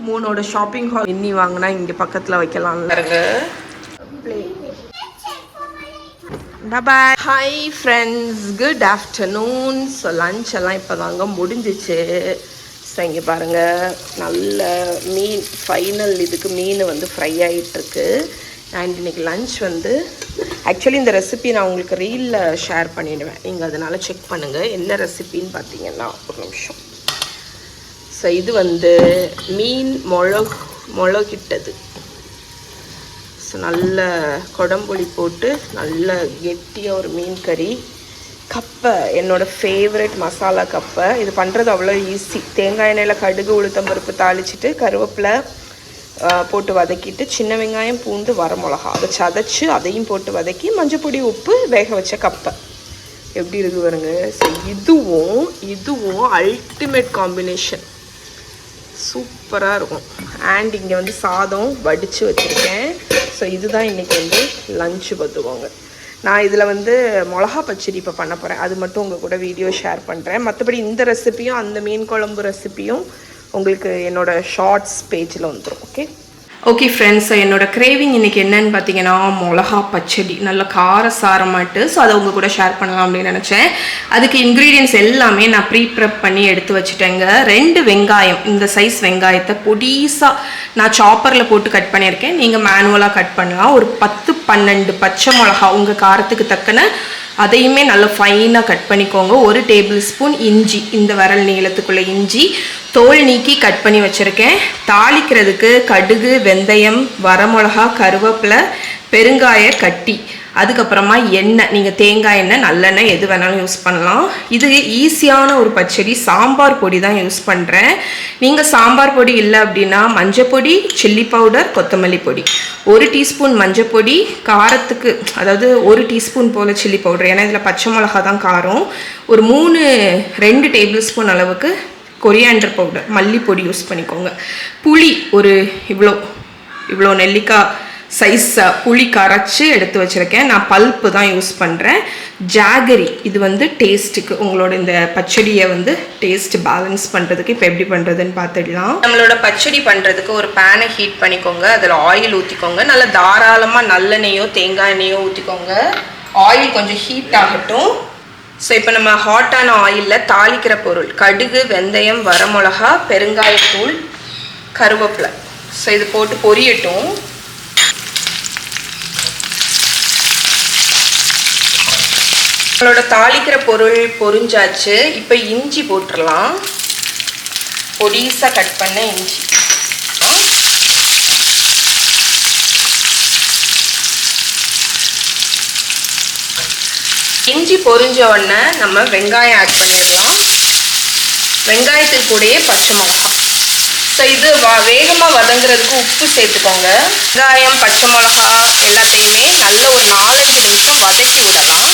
மூணோட shopping hall இன்னி வாங்கினா இங்கே பக்கத்தில் வைக்கலாம்லங்க. Bye hi friends, good afternoon. So lunch எல்லாம் இப்போ தாங்க முடிஞ்சிச்சு. ஸோ இங்கே பாருங்கள், நல்ல மீன் ஃபைனல் இதுக்கு மீன் வந்து ஃப்ரை ஆகிட்டுருக்கு. அண்ட் இன்றைக்கி லன்ச் வந்து ஆக்சுவலி இந்த ரெசிபி நான் உங்களுக்கு ரீலில் ஷேர் பண்ணிவிடுவேன், நீங்கள் அதனால் செக் பண்ணுங்கள். என்ன ரெசிபின்னு பார்த்தீங்கன்னா ஒரு நிமிஷம். ஸோ இது வந்து மீன் முளகிட்டது. ஸோ நல்ல குடம்புளி போட்டு நல்ல கெட்டியாக ஒரு மீன் கறி. கப்பை, என்னோடய ஃபேவரட் மசாலா கப்பை. இது பண்ணுறது அவ்வளோ ஈஸி. தேங்காய் எண்ணெயில் கடுகு உளுத்தம்பருப்பு தாளிச்சிட்டு கருவேப்பிலை போட்டு வதக்கிட்டு சின்ன வெங்காயம் பூண்டு வரமிளகா அதை சதைச்சி அதையும் போட்டு வதக்கி மஞ்சப்பொடி உப்பு வேக வச்ச கப்பை எப்படி இருக்கு பாருங்க. ஸோ இதுவும் அல்டிமேட் காம்பினேஷன், சூப்பராக இருக்கும். அண்ட் இங்கே வந்து சாதம் வடித்து வச்சுருக்கேன். ஸோ இதுதான் இன்றைக்கி வந்து லஞ்சு பார்த்துக்கோங்க. நான் இதில் வந்து மிளகா பச்சடி இப்போ பண்ண போகிறேன், அது மட்டும் உங்கள் கூட வீடியோ ஷேர் பண்ணுறேன். மற்றபடி இந்த ரெசிப்பியும் அந்த மீன் குழம்பு ரெசிப்பியும் உங்களுக்கு என்னோடய ஷார்ட்ஸ் பேஜில் வந்துடும். ஓகே ஃப்ரெண்ட்ஸ், என்னோடய கிரேவிங் இன்றைக்கி என்னன்னு பார்த்தீங்கன்னா மிளகா பச்சடி, நல்ல காரசாரமாட்டு. ஸோ அதை உங்கள் கூட ஷேர் பண்ணலாம் அப்படின்னு நினச்சேன். அதுக்கு இன்க்ரீடியன்ட்ஸ் எல்லாமே நான் ப்ரெப் பண்ணி எடுத்து வச்சுட்டேங்க. 2 வெங்காயம், இந்த சைஸ் வெங்காயத்தை பொடிசாக நான் சாப்பரில் போட்டு கட் பண்ணியிருக்கேன். நீங்கள் மேனுவலாக கட் பண்ணலாம். ஒரு 10-12 பச்சை மிளகா உங்கள் காரத்துக்கு தக்கன அதையுமே நல்லா ஃபைனாக கட் பண்ணிக்கோங்க. 1 டேபிள் ஸ்பூன் இஞ்சி, இந்த விரல் நீளத்துக்குள்ளே இஞ்சி தோல் நீக்கி கட் பண்ணி வச்சுருக்கேன். தாளிக்கிறதுக்கு கடுகு, வெந்தயம், வரமிளகா, கருவேப்பிலை, பெருங்காய கட்டி, அதுக்கப்புறமா எண்ணெய். நீங்கள் தேங்காய் எண்ணெய், நல்லெண்ணெய் எது வேணாலும் யூஸ் பண்ணலாம். இது ஈஸியான ஒரு பச்சடி. சாம்பார் பொடி தான் யூஸ் பண்ணுறேன். நீங்கள் சாம்பார் பொடி இல்லை அப்படின்னா மஞ்சப்பொடி, சில்லி பவுடர், கொத்தமல்லி பொடி, 1 டீஸ்பூன் மஞ்சப்பொடி, காரத்துக்கு அதாவது 1 டீஸ்பூன் போல் சில்லி பவுடர், ஏன்னா இதில் பச்சை மிளகா தான் காரம், ஒரு 2 டேபிள் ஸ்பூன் அளவுக்கு கொரியாண்டர் பவுடர், மல்லிப்பொடி யூஸ் பண்ணிக்கோங்க. புளி ஒரு இவ்வளோ நெல்லிக்காய் சைஸ் புளி கரைச்சி எடுத்து வச்சுருக்கேன். நான் பல்ப்பு தான் யூஸ் பண்ணுறேன். ஜாகரி, இது வந்து டேஸ்ட்டுக்கு, உங்களோட இந்த பச்சடியை வந்து டேஸ்ட் பேலன்ஸ் பண்ணுறதுக்கு இப்போ எப்படி பண்ணுறதுன்னு பார்த்துடலாம். நம்மளோட பச்சடி பண்ணுறதுக்கு ஒரு பேனை ஹீட் பண்ணிக்கோங்க. அதில் ஆயில் ஊற்றிக்கோங்க. நல்லா தாராளமாக நல்லெண்ணெயோ தேங்காய் எண்ணெயோ ஊற்றிக்கோங்க. ஆயில் கொஞ்சம் ஹீட் ஆகட்டும். ஸோ இப்போ நம்ம ஹாட்டான ஆயிலில் தாளிக்கிற பொருள் கடுகு, வெந்தயம், வரமிளகா, பெருங்காயத்தூள், கருவேப்பிலை. ஸோ இது போட்டு பொரியட்டும். நம்மளோட தாளிக்கிற பொருள் பொரிஞ்சாச்சு. இப்போ இஞ்சி போட்டுடலாம். பொடிசாக கட் பண்ண இஞ்சி. இஞ்சி பொரிஞ்ச உடனே நம்ம வெங்காயம் ஆட் பண்ணிடலாம். வெங்காயத்துக்கு கூடயே பச்சை மிளகா. ஸோ இது வேகமாக வதங்குறதுக்கு உப்பு சேர்த்துக்கோங்க. வெங்காயம், பச்சை மிளகா எல்லாத்தையுமே நல்ல ஒரு 4-5 நிமிஷம் வதக்கி விடலாம்.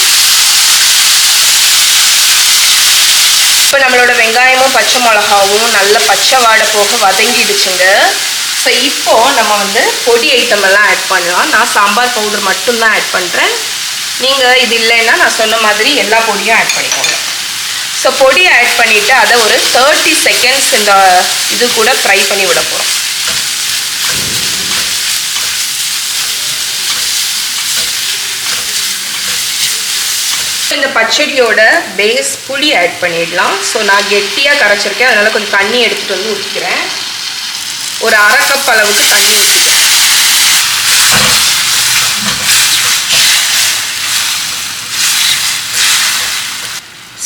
இப்போ நம்மளோட வெங்காயமும் பச்சை மிளகாவும் நல்ல பச்சை வாடை போக வதங்கிடுச்சுங்க. ஸோ இப்போது நம்ம வந்து பொடி ஐட்டம் எல்லாம் ஆட் பண்ணலாம். நான் சாம்பார் பவுடர் மட்டும்தான் ஆட் பண்ணுறேன். நீங்கள் இது இல்லைன்னா நான் சொன்ன மாதிரி எல்லா பொடியும் ஆட் பண்ணிக்கோங்க. ஸோ பொடி ஆட் பண்ணிவிட்டு அதை ஒரு 30 செகண்ட்ஸ் இந்த இது கூட ஃப்ரை பண்ணி விட போகிறோம். இந்த பச்சடியோட பேஸ் புளி ஆட் பண்ணிடலாம். ஸோ நான் கெட்டியாக கரைச்சிருக்கேன், அதனால் கொஞ்சம் தண்ணி எடுத்துகிட்டு வந்து ஊற்றிக்கிறேன். ஒரு 1/2 கப் அளவுக்கு தண்ணி ஊற்றிக்கிறேன்.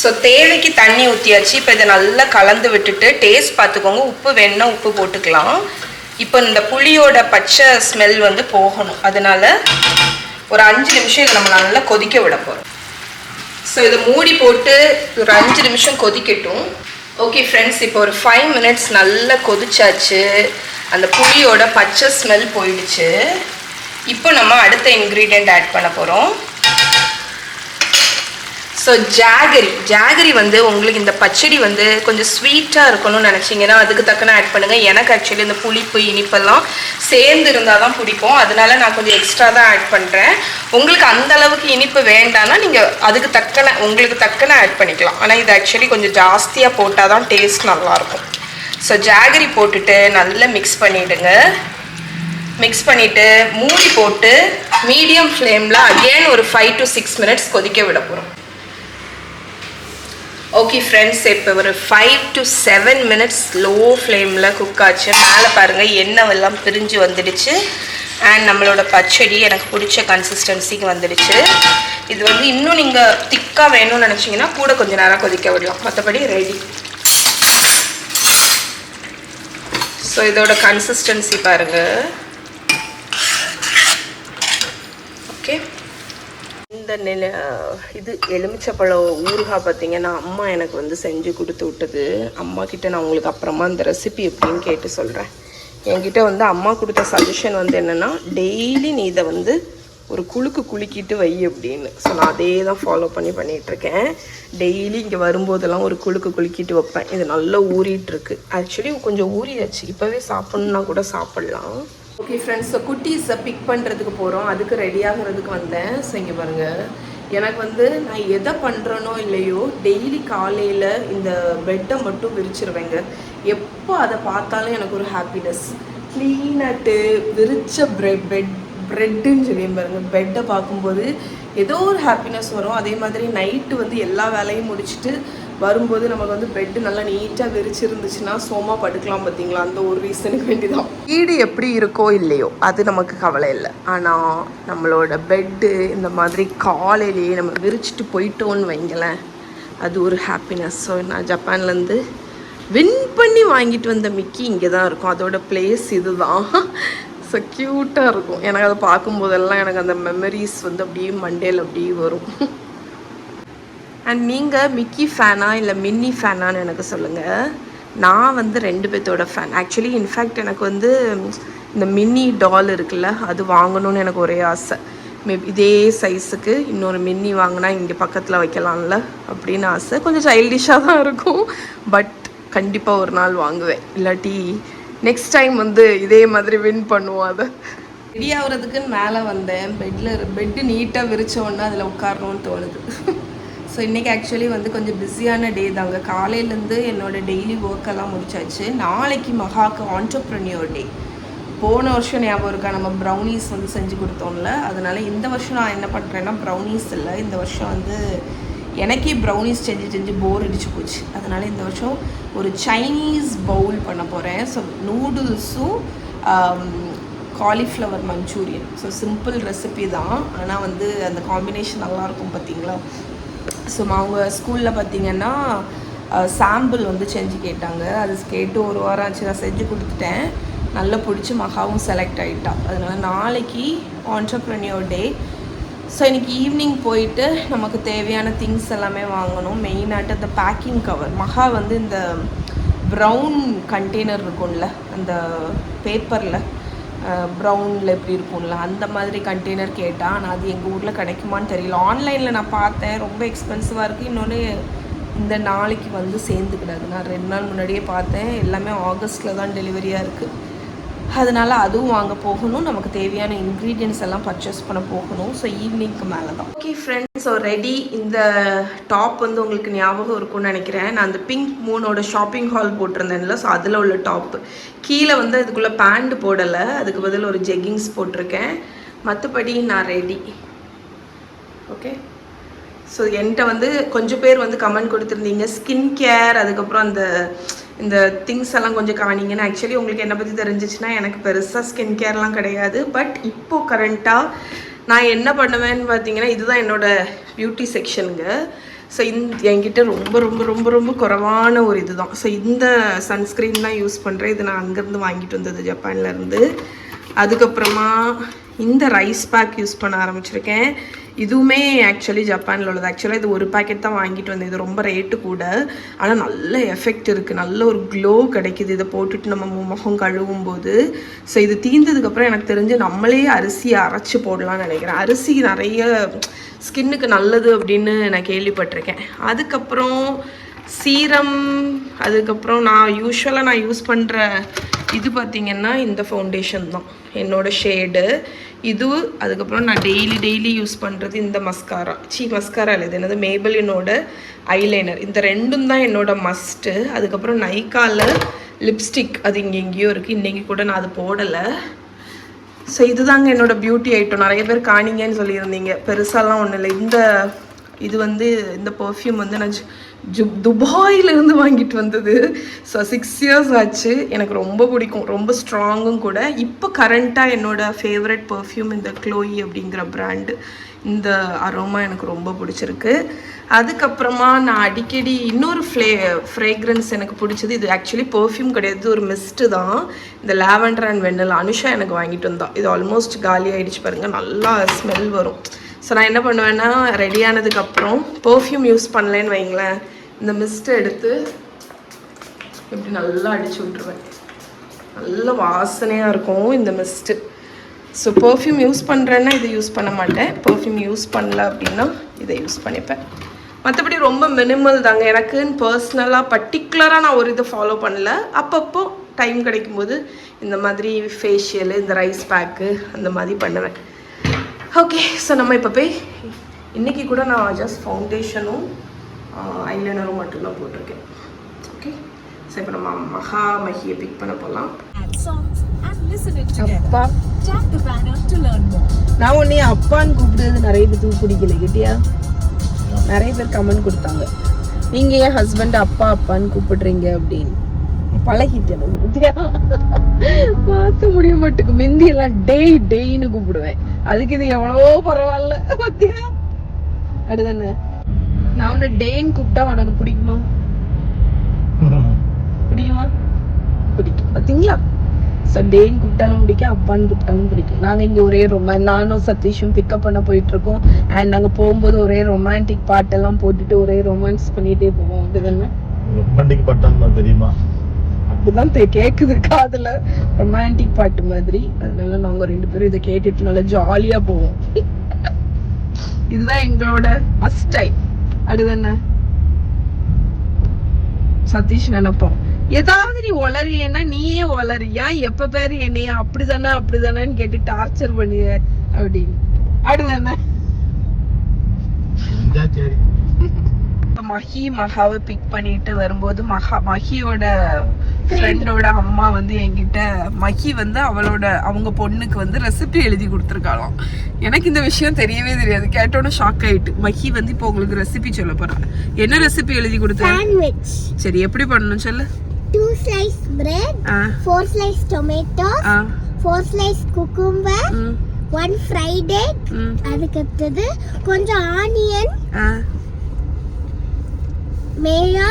ஸோ தேவைக்கு தண்ணி ஊற்றியாச்சு. இப்போ இதை நல்லா கலந்து விட்டுட்டு டேஸ்ட் பார்த்துக்கோங்க. உப்பு வேணுன்னா உப்பு போட்டுக்கலாம். இப்போ இந்த புளியோட பச்சை ஸ்மெல் வந்து போகணும். அதனால் ஒரு 5 நிமிஷம் இதை நம்ம நல்லா கொதிக்க விட போகிறோம். ஸோ இதை மூடி போட்டு ஒரு 5 நிமிஷம் கொதிக்கட்டும். ஓகே ஃப்ரெண்ட்ஸ், இப்போ ஒரு 5 மினிட்ஸ் நல்லா கொதிச்சாச்சு. அந்த புளியோட பச்சை ஸ்மெல் போயிடுச்சு. இப்போ நம்ம அடுத்த இன்க்ரீடியண்ட் ஆட் பண்ண போகிறோம். ஸோ ஜாகரி வந்து உங்களுக்கு இந்த பச்சடி வந்து கொஞ்சம் ஸ்வீட்டாக இருக்கணும்னு நினச்சிங்கன்னா அதுக்கு தக்கன ஆட் பண்ணுங்கள். எனக்கு ஆக்சுவலி இந்த புளிப்பு இனிப்பெல்லாம் சேர்ந்து இருந்தால் தான் பிடிக்கும். அதனால நான் கொஞ்சம் எக்ஸ்ட்ரா தான் ஆட் பண்ணுறேன். உங்களுக்கு அந்த அளவுக்கு இனிப்பு வேண்டாம்னா நீங்கள் அதுக்கு தக்கன உங்களுக்கு தக்கன ஆட் பண்ணிக்கலாம். ஆனால் இது ஆக்சுவலி கொஞ்சம் ஜாஸ்தியாக போட்டால் தான் டேஸ்ட் நல்லாயிருக்கும். ஸோ ஜாகரி போட்டுட்டு நல்லா மிக்ஸ் பண்ணிவிடுங்க. மிக்ஸ் பண்ணிவிட்டு மூடி போட்டு மீடியம் ஃப்ளேமில் அகெயின் ஒரு 5 to 6 minutes கொதிக்க விட போகிறோம். ஓகே ஃப்ரெண்ட்ஸ், இப்போ ஒரு 5 to 7 minutes லோ ஃப்ளேமில் குக் ஆச்சு. மேலே பாருங்கள் எண்ணெய் எல்லாம் பிரிஞ்சு வந்துடுச்சு. அண்ட் நம்மளோட பச்சடி எனக்கு பிடிச்ச கன்சிஸ்டன்சிக்கு வந்துடுச்சு. இது வந்து இன்னும் நீங்கள் திக்காக வேணும்னு நினச்சிங்கன்னா கூட கொஞ்சம் நேரம் கொதிக்க விடலாம். மற்றபடி ரெடி. ஸோ இதோட கன்சிஸ்டன்சி பாருங்கள். ஓகே, இந்த இது எலுமிச்சப்பழம் ஊறுகாய் பார்த்தீங்கன்னா அம்மா எனக்கு வந்து செஞ்சு கொடுத்து விட்டது. அம்மா கிட்ட நான் உங்களுக்கு அப்புறமா இந்த ரெசிபி எப்படின்னு கேட்டு சொல்கிறேன். என்கிட்ட வந்து அம்மா கொடுத்த சஜஷன் வந்து என்னென்னா, டெய்லி நீ இதை வந்து ஒரு குலுக்கிட்டு வை அப்படின்னு. ஸோ நான் அதே தான் ஃபாலோ பண்ணிகிட்ருக்கேன். டெய்லி இங்கே வரும்போதெல்லாம் ஒரு குலுக்கிட்டு வைப்பேன். இது நல்லா ஊறிட்டுருக்கு. ஆக்சுவலி கொஞ்சம் ஊறியாச்சு, இப்போவே சாப்பிட்ணுன்னா கூட சாப்பிட்லாம். ஓகே ஃப்ரெண்ட்ஸ், ஸோ குட்டீஸை பிக் பண்ணுறதுக்கு போகிறோம். அதுக்கு ரெடி ஆகிறதுக்கு வந்தேன். ஸோ இங்கே பாருங்கள், எனக்கு வந்து நான் எதை பண்ணுறேனோ இல்லையோ டெய்லி காலையில் இந்த பெட்டை மட்டும் விரிச்சிருவேங்க. எப்போ அதை பார்த்தாலும் எனக்கு ஒரு ஹாப்பினஸ். க்ளீனாட்டு விரிச்ச ப்ரெட்டுன்னு சொல்லி பாருங்க, பெட்டை பார்க்கும்போது ஏதோ ஒரு ஹாப்பினஸ் வரும். அதே மாதிரி நைட்டு வந்து எல்லா வேலையும் முடிச்சுட்டு வரும்போது நமக்கு வந்து பெட்டு நல்லா நீட்டாக விரிச்சிருந்துச்சுன்னா சோமா படுக்கலாம். பார்த்தீங்களா, அந்த ஒரு ரீசனுக்கு வேண்டிதான். வீடு எப்படி இருக்கோ இல்லையோ அது நமக்கு கவலை இல்லை. ஆனால் நம்மளோட பெட்டு இந்த மாதிரி காலையிலேயே நம்ம விரிச்சிட்டு போயிட்டோன்னு வைங்களேன், அது ஒரு ஹாப்பினஸ். ஸோ நான் ஜப்பான்லேருந்து வின் பண்ணி வாங்கிட்டு வந்த மிக்கி இங்கே தான் இருக்கும். அதோட பிளேஸ் இது தான். ஸோ க்யூட்டாக இருக்கும். எனக்கு அதை பார்க்கும்போதெல்லாம் எனக்கு அந்த மெமரிஸ் வந்து அப்படியே மண்டேல அப்படியே வரும். அண்ட் நீங்கள் மிக்கி ஃபேனா இல்லை மின்னி ஃபேனான்னு எனக்கு சொல்லுங்கள். நான் வந்து 2 பேர்த்தோட ஃபேன். ஆக்சுவலி இன்ஃபேக்ட் எனக்கு வந்து இந்த மின்னி டால் இருக்குல்ல, அது வாங்கணும்னு எனக்கு ஒரே ஆசை. மேபி இதே சைஸுக்கு இன்னொரு மின்னி வாங்கினா இங்கே பக்கத்தில் வைக்கலாம்ல அப்படின்னு ஆசை. கொஞ்சம் சைல்டிஷாக தான் இருக்கும், பட் கண்டிப்பாக ஒரு நாள் வாங்குவேன். இல்லாட்டி நெக்ஸ்ட் டைம் வந்து இதே மாதிரி வின் பண்ணுவோம். அதை ரெடி ஆகுறதுக்குன்னு மேலே வந்தேன். பெட்டு நீட்டாக விரிச்சோன்னா அதில் உட்காரணும்னு தோணுது. ஸோ இன்றைக்கி ஆக்சுவலி வந்து கொஞ்சம் பிஸியான டே தாங்க. காலையிலேருந்து என்னோடய டெய்லி ஒர்க்கெல்லாம் முடிச்சாச்சு. நாளைக்கு மகாக்கு ஆண்டர்ப்ரனியூர் டே. போன வருஷம் ஞாபகம் இருக்கா, நம்ம ப்ரௌனீஸ் வந்து செஞ்சு கொடுத்தோம்ல. அதனால் இந்த வருஷம் நான் என்ன பண்ணுறேன்னா, ப்ரௌனீஸ் இல்லை, இந்த வருஷம் வந்து எனக்கே ப்ரௌனீஸ் செஞ்சு போர் அடிச்சு போச்சு. அதனால் இந்த வருஷம் ஒரு சைனீஸ் பவுல் பண்ண போகிறேன். ஸோ நூடுல்ஸும் cauliflower manchurian. So simple recipe தான், ஆனால் வந்து அந்த காம்பினேஷன் நல்லாயிருக்கும் பார்த்தீங்களா. ஸோ அவங்க ஸ்கூலில் பார்த்திங்கன்னா சாம்பிள் வந்து செஞ்சு கேட்டாங்க. அது கேட்டு ஒரு வாரம் ஆச்சு, நான் செஞ்சு கொடுத்துட்டேன். நல்லா பிடிச்சி மகாவும் செலக்ட் ஆகிட்டா. அதனால் நாளைக்கு ஆண்டர்ப்ரனியூர் டே. ஸோ இன்றைக்கி ஈவினிங் போயிட்டு நமக்கு தேவையான திங்ஸ் எல்லாமே வாங்கணும். மெயினாகிட்டு அந்த பேக்கிங் கவர். மகா வந்து இந்த ப்ரௌன் கண்டெய்னர் இருக்கும்ல, அந்த பேப்பரில் ப்ரௌனில் எப்படி இருக்கும்ல அந்த மாதிரி கண்டெய்னர் கேட்டால். ஆனால் அது எங்கள் ஊரில் கிடைக்குமான்னு தெரியல. ஆன்லைனில் நான் பார்த்தேன், ரொம்ப எக்ஸ்பென்சிவாக இருக்குது. இன்னொன்று இந்த நாளைக்கு வந்து சேர்ந்துக்கிடாது. நான் 2 நாள் முன்னாடியே பார்த்தேன். எல்லாமே ஆகஸ்ட்டில் தான் டெலிவரியாக இருக்குது. அதனால் அதுவும் வாங்க போகணும். நமக்கு தேவையான இன்க்ரீடியன்ட்ஸ் எல்லாம் பர்ச்சேஸ் பண்ண போகணும். ஸோ ஈவினிங்க்கு மேலே தான். Okay friends, so ready. இந்த டாப் வந்து உங்களுக்கு ஞாபகம் இருக்கும்னு நினைக்கிறேன். நான் அந்த பிங்க் மூனோட ஷாப்பிங் ஹால் போட்டிருந்தேன்ல, ஸோ அதில் உள்ள டாப்பு. கீழே வந்து அதுக்குள்ளே பேண்ட் போடலை, அதுக்கு பதில் ஒரு ஜெக்கிங்ஸ் போட்டிருக்கேன். மற்றபடி நான் ரெடி. ஓகே, ஸோ என்கிட்ட வந்து கொஞ்சம் பேர் வந்து கமெண்ட் கொடுத்துருந்தீங்க ஸ்கின் கேர், அதுக்கப்புறம் இந்த திங்ஸ் எல்லாம் கொஞ்சம் காணிங்கன்னு. ஆக்சுவலி உங்களுக்கு என்னை பற்றி தெரிஞ்சிச்சுன்னா, எனக்கு பெருசாக ஸ்கின் கேர்லாம் கிடையாது. பட் இப்போது கரண்ட்டாக நான் என்ன பண்ணுவேன்னு பார்த்தீங்கன்னா, இதுதான் என்னோடய பியூட்டி செக்ஷனுங்க. ஸோ என்கிட்ட ரொம்ப ரொம்ப ரொம்ப ரொம்ப குறைவான ஒரு இது தான். ஸோ இந்த சன்ஸ்க்ரீன் தான் யூஸ் பண்ணுறேன். இது நான் அங்கேருந்து வாங்கிட்டு வந்தது, ஜப்பான்லேருந்து. அதுக்கப்புறமா இந்த ரைஸ் பேக் யூஸ் பண்ண ஆரம்பிச்சிருக்கேன். இதுவுமே ஆக்சுவலி ஜப்பானில் உள்ளது. ஆக்சுவலாக இது ஒரு பேக்கெட் தான் வாங்கிட்டு வந்தேன். இது ரொம்ப ரேட்டு கூட, ஆனால் நல்ல எஃபெக்ட் இருக்குது, நல்ல ஒரு க்ளோ கிடைக்கிது இதை போட்டுட்டு நம்ம முகம் கழுவும் போது. ஸோ இது தீர்ந்ததுக்கப்புறம் எனக்கு தெரிஞ்சு நம்மளே அரிசியை அரைச்சி போடலான்னு நினைக்கிறேன். அரிசி நிறைய ஸ்கின்னுக்கு நல்லது அப்படின்னு நான் கேள்விப்பட்டிருக்கேன். அதுக்கப்புறம் சீரம், அதுக்கப்புறம் நான் யூஸ்வலாக யூஸ் பண்ணுற இது பார்த்திங்கன்னா இந்த ஃபவுண்டேஷன் தான் என்னோடய ஷேடு இது. அதுக்கப்புறம் நான் டெய்லி யூஸ் பண்ணுறது இந்த மஸ்காரா இல்லை, இது என்னது மேபலினோட ஐலைனர். இந்த ரெண்டும் தான் என்னோடய மஸ்ட்டு. அதுக்கப்புறம் நைக்காவில் லிப்ஸ்டிக் அது இங்கே எங்கேயோ இருக்குது. இன்றைக்கி கூட நான் அது போடலை. ஸோ இதுதாங்க என்னோடய பியூட்டி ஐட்டம். நிறைய பேர் காணிங்கன்னு சொல்லியிருந்தீங்க. பெருசாலாம் ஒன்றும் இல்லை. இது வந்து இந்த பர்ஃப்யூம் வந்து நான் துபாயிலிருந்து வாங்கிட்டு வந்தது. ஸோ 6 years ஆச்சு. எனக்கு ரொம்ப பிடிக்கும், ரொம்ப ஸ்ட்ராங்கும் கூட. இப்போ கரண்ட்டாக என்னோடய ஃபேவரட் பர்ஃப்யூம் இந்த க்ளோயி அப்படிங்கிற பிராண்டு. இந்த அரோமா எனக்கு ரொம்ப பிடிச்சிருக்கு. அதுக்கப்புறமா நான் அடிக்கடி இன்னொரு ஃப்ரேக்ரன்ஸ் எனக்கு பிடிச்சது. இது ஆக்சுவலி பர்ஃப்யூம் கிடையாது, ஒரு மிஸ்ட்டு தான். இந்த லாவெண்டர் அண்ட் வெண்ணிலா அனுஷா எனக்கு வாங்கிட்டு வந்தா. இது ஆல்மோஸ்ட் காலி ஆகிடுச்சு பாருங்கள். நல்லா ஸ்மெல் வரும். ஸோ நான் என்ன பண்ணுவேன்னா, ரெடி ஆனதுக்கப்புறம் பர்ஃப்யூம் யூஸ் பண்ணலேன்னு வைங்களேன், இந்த மிஸ்ட்டை எடுத்து இப்படி நல்லா அடிச்சு விட்ருவேன். நல்ல வாசனையாக இருக்கும் இந்த மிஸ்ட்டு. ஸோ பர்ஃப்யூம் யூஸ் பண்ணுறேன்னா இதை யூஸ் பண்ண மாட்டேன். பர்ஃப்யூம் யூஸ் பண்ணல அப்படின்னா இதை யூஸ் பண்ணிப்பேன். மற்றபடி ரொம்ப மினிமல் தாங்க. எனக்குன்னு பர்சனலாக பர்டிகுலராக நான் ஒரு இதை ஃபாலோ பண்ணல. அப்பப்போ டைம் கிடைக்கும்போது இந்த மாதிரி ஃபேஷியலு, இந்த ரைஸ் பேக்கு அந்த மாதிரி பண்ணுவேன். ஓகே, ஸோ நம்ம இப்போ போய் இன்றைக்கி கூட நான் ஜஸ்ட் ஃபவுண்டேஷனும் ஐலைனரும் மட்டும்தான் போட்டிருக்கேன். ஓகே, ஸோ இப்போ நம்ம மகியை பிக் பண்ண போகலாம். அப்பா, நான் உன்னைய அப்பான்னு கூப்பிடுறது நிறைய பேருக்கு பிடிக்கல கிட்டியா. நிறைய பேர் கமெண்ட் கொடுத்தாங்க, நீங்கள் ஏன் ஹஸ்பண்ட் அப்பா அப்பான்னு கூப்பிடுறீங்க அப்படின்னு. பழகிட்டேன். பார்த்து முடிய மாட்டுக்கு மிந்தி எல்லாம் டேய்னு கூப்பிடுவேன். அதுக்கு இது எவ்வளவோ பரவாயில்ல பத்தியா. அடுதானே நான் உன்னை டேன்னு கூப்பிட்டா உனக்கு பிடிக்குமா? பிடிக்குமா? பிடிக்கும். பாத்தீங்களா? ஸோ டேன்னு கூப்பிட்டாலும் பிடிக்கும், அப்பான்னு கூப்பிட்டாலும் பிடிக்கும். நாங்கள் இங்கே ஒரே நானும் சதீஷும் பிக்கப் பண்ண போயிட்டு இருக்கோம். அண்ட் நாங்கள் போகும்போது ஒரே ரொமான்டிக் பாட்டெல்லாம் போட்டுட்டு ஒரே ரொமான்ஸ் பண்ணிட்டே போவோம். அப்படிதானே? ரொமான்டிக் பாட்டெல்லாம் தெரியுமா? அப்படிதான் கேக்குது காதுல, ரொமான்டிக் பாட்டு மாதிரி. அதனால நாங்க 2 பேரும் இதை கேட்டுட்டு நல்லா ஜாலியா போவோம். இதுதான் எங்களோட ஃபர்ஸ்ட் டைம். அடுதானே சதீஷ் நினைப்போம், ஏதாவது நீ ஒளறியன்னா நீயே ஒளறியா, எப்ப பேரு என்னையா அப்படிதானேன்னு கேட்டு டார்ச்சர் பண்ணிய அப்படின்னு. அடுதானே மகாவை பிக் பண்ணிட்டு வரும்போது மகியோட ஃப்ரெண்டோட அம்மா வந்து என்கிட்ட, மகி வந்து அவங்க பொண்ணுக்கு வந்து ரெசிபி எழுதி கொடுத்துருக்காளாம். எனக்கு இந்த விஷயம் தெரியவே தெரியாது. கேட்டோட ஷாக் ஆயிட்டு. மகி வந்து இப்போ உங்களுக்கு ரெசிபி சொல்ல போறா. என்ன ரெசிபி எழுதி கொடுத்தா? சரி, எப்படி பண்ணணும் சொல்லு. 2 slice bread, 4 slice tomatoes, 4 slice cucumber, 1 fried egg, அதுக்கு அடுத்தது கொஞ்சம் ஆனியன், மேயா,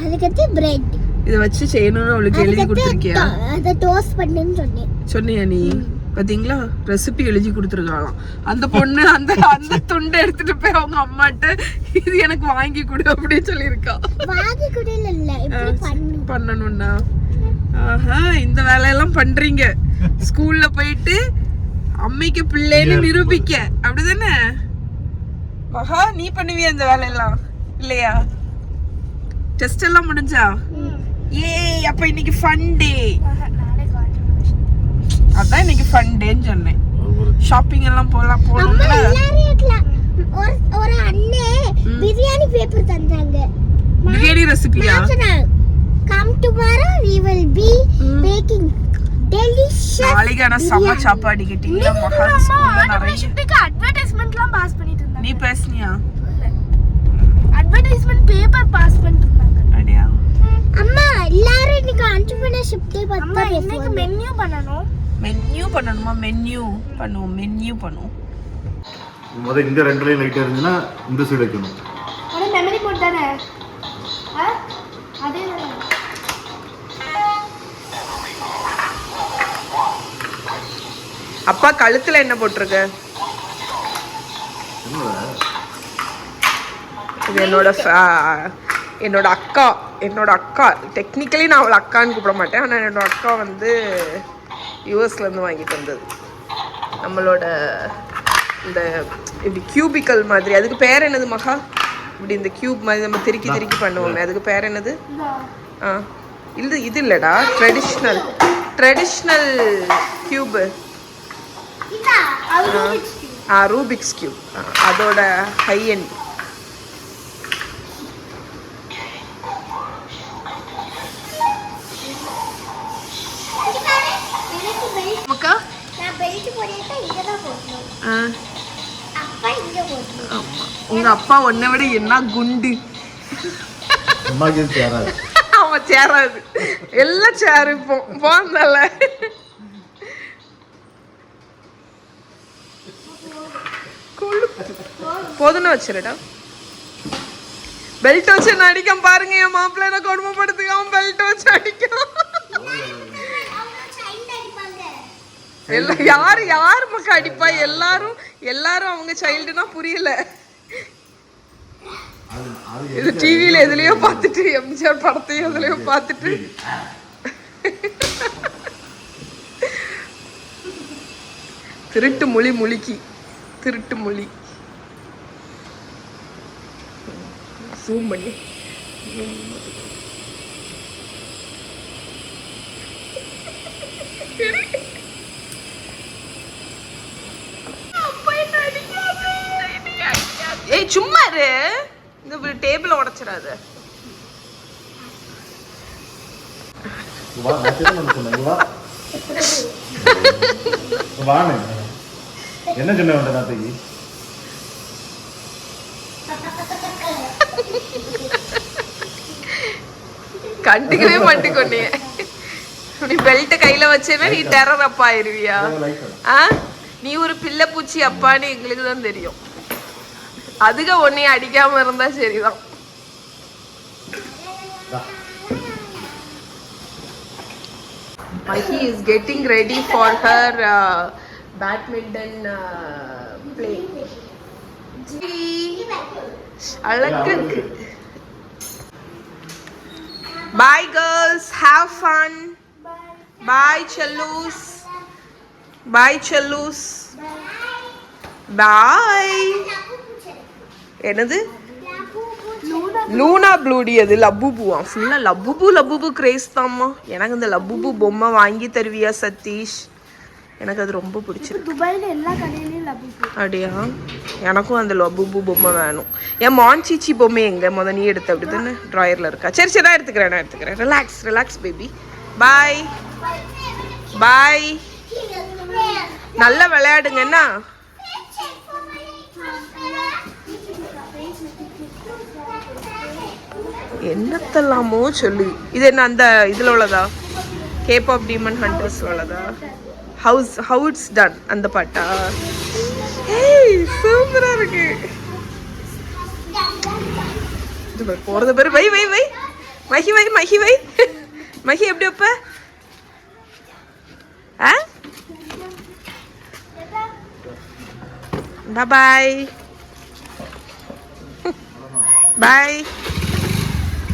அதுக்கு அடுத்து bread. இத வச்சு செய்யணும்னு அவளுக்கு எழுதி கொடுத்திருக்கியா? அத டோஸ்ட் பண்ணுன்னு சொன்னியா நீ? பாத்தீங்களா, ரெசிபி எழுதி கொடுத்துருக்காளாம். அந்த பொண்ணு அந்த துண்டை எடுத்துட்டு போய் அவங்க அம்மாட்ட இது எனக்கு வாங்கி கொடு அப்படின்னு சொல்லியிருக்கா. வாங்கி கொடு இல்ல, இப்படி பண்ணணும்னா. ஆஹா, இந்த வேலையெல்லாம் பண்றீங்க ஸ்கூல்ல போயிட்டு அம்மைக்கு பிள்ளைன்னு நிரூபிக்க. அப்படிதானே மகா? நீ பண்ணுவியா இந்த வேலையெல்லாம் இல்லையா? டெஸ்ட் எல்லாம் முடிஞ்சா? ஏய், அப்ப இன்னைக்கு ஃபன் டே. அதான் இன்னைக்கு ஃபன் டேன்னு சொன்னேன். ஷாப்பிங் எல்லாம் போணும்ல. ஒரு அண்ணே பிரியாணி பேப்பர் தந்தாங்க. பிரியாணி ரெசிபியா? Come tomorrow we will be baking delicious. நாளைக்கான சம சாப்பாடு கேட்டிங்களா? மகா ஸ்கூல்ல நிறைய ஷிப்க்கு அட்வர்டைஸ்மென்ட்லாம் பாஸ் பண்ணிட்டு இருந்தாங்க. நீ பேசுனியா? அட்வர்டைஸ்மென்ட் பேப்பர் பாஸ் பண்ணிட்டு இருந்தாங்க. அடியா அம்மா, எல்லாரும் இன்னைக்கு entrepreneurship டே பத்தி பேசுவாங்க. இன்னைக்கு மெனு பண்ணனும். மெனு பண்ணுவோம். மெனு பண்ணுவோம். முதல்ல இந்த 2 லைன் லைட் இருந்துனா இந்த சைடு வைக்கணும். அட மெமரி போட் தானே. அதே தானே. அப்பா கழுத்துல என்ன போட்டுருக்க? இது என்னோட அக்கா. டெக்னிக்கலி நான் அவளை அக்கான்னு கூப்பிட மாட்டேன். ஆனால் என்னோட அக்கா வந்து யூஎஸ்லேருந்து வாங்கிட்டு வந்தது. நம்மளோட இந்த இப்படி கியூபிக்கல் மாதிரி, அதுக்கு பேர் என்னது மகா? இப்படி இந்த கியூப் மாதிரி நம்ம திருக்கி பண்ணுவோமே, அதுக்கு பேர் என்னது? இது இல்லைடா, ட்ரெடிஷ்னல் கியூபு. Rubik's cube. அதோட ஹை எண்ட். பெல்ட் போடுறப்ப இங்க தான் போடணும். அப்பா இங்க போடணும். ஆமா உங்க அப்பா உன்னை விட என்ன குண்டு. அம்மாக்கு சேராது. அவன் சேராது எல்லாம் சேரு இப்போ போந்தல. போதுன்னு வச்சிருடா. பெல்ட் வச்சு என்ன அடிக்கும் பாருங்க. என் மாப்பிள்ள என்ன கொடுமைப்படுத்துக்க. அவன் பெல்ட் வச்சு அடிக்கும். யாரு மக்கள் அடிப்பா? எல்லாரும் அவங்க சைல்டுனா புரியல. இது டிவியில எதுலயோ பார்த்துட்டு எம்ஜிஆர் படத்தையும் எதுலயோ பார்த்துட்டு திருட்டு மொழி முழுக்கி திருட்டு மொழி ஜூம் பண்ணி ஏய் சும்மா இரு. இந்த டேபிள உடைச்சிடாத. என்ன சொன்ன வேண்டாம் நாத்தைக்கு? கண்டுக்கவே மாட்டேங்கொன்னே. நீ பெல்ட் கையில வச்சேன்னா நீ டெரர் அப்பா ஆயிருவியா? நீ ஒரு பிள்ளை பூச்சி அப்பான்னு எங்களுக்கு தான் தெரியும். அதுக்கு ஒன்னைய அடிக்காம இருந்தா சரிதான். Mahi is getting ready for her badminton play. அழகு. Bye girls, have fun. Bye challus. Bye challus. Bye. என்னது லூனா ப்ளூடி? அது லப்புபூவா? ஃபுல்லா லப்புபு கிரேஸ் தாம்மா. எனக்கு இந்த லப்புபு பொம்மை வாங்கி தருவியா சதீஷ்? எனக்கு அது ரொம்ப பிடிச்சிருக்கு. துபாயில எல்லா கடையிலயும் லப்புபு. அப்படியா? எனக்கும் அந்த லப்புபு பொம்மை வேணும். என் மான்சிச்சி பொம்மை எங்க முத நீ எடுத்த? அப்படி தானே ட்ராயர்ல இருக்கா? சரி நான் எடுத்துக்கிறேன். Relax baby. Bye bye. நல்லா விளையாடுங்கன்னா. என்னத்தெல்லாமோ சொல்லு. இது என்ன அந்த இதுல உள்ளதா? கேபாப் டீமன் ஹண்டர்ஸ் உள்ளதா? ஹவு இட்ஸ் டன் அந்த பாட்டா? ஏய் சூப்பரா இருக்கு. இது போறது பேரு. வை மஹி எப்படி வைப்ப? Bye.